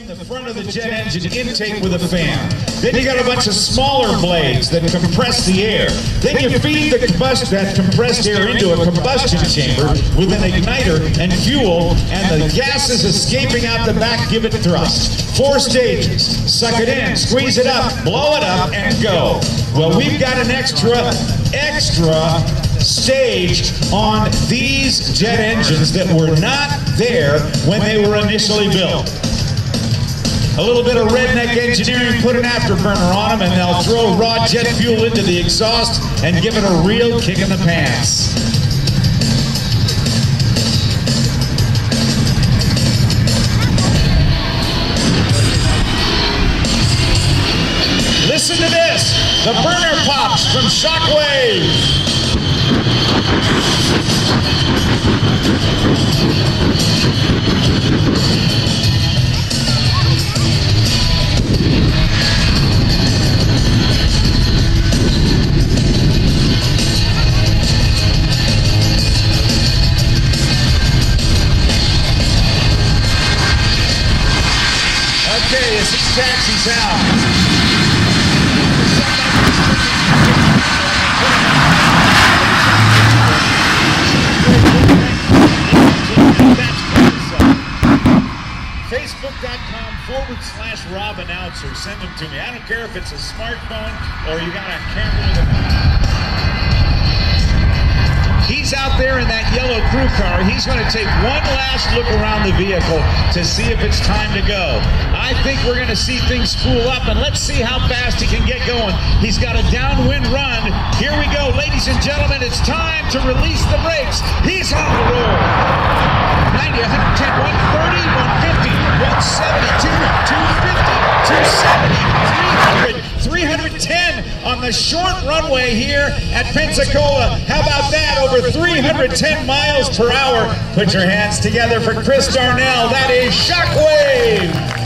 the front of the jet engine intake with a fan. Then you got a bunch of smaller blades that compress the air. Then you feed that compressed air into a combustion chamber with an igniter and fuel, and the gases escaping out the back give it thrust. 4 stages. Suck it in, squeeze it up, blow it up, and go. Well, we've got an extra stage on these jet engines that were not there when they were initially built. A little bit of redneck engineering put an afterburner on them, and they'll throw raw jet fuel into the exhaust and give it a real kick in the pants. Listen to this, the burner pops from Shockwave. Okay, as he taxis out. Facebook.com/Rob-Announcer. Send them to me. I don't care if it's a smartphone or you got a camera with a... He's out there in that yellow crew car. He's going to take one last look around the vehicle to see if it's time to go. I think we're going to see things spool up, and let's see how fast he can get going. He's got a downwind run. Here we go, ladies and gentlemen. It's time to release the brakes. He's on the roll. 90, 110, 130, 150, 172, 250, 270, 300, 310 on the short runway here at Pensacola. How about that? Over 310 miles per hour. Put your hands together for Chris Darnell. That is Shockwave.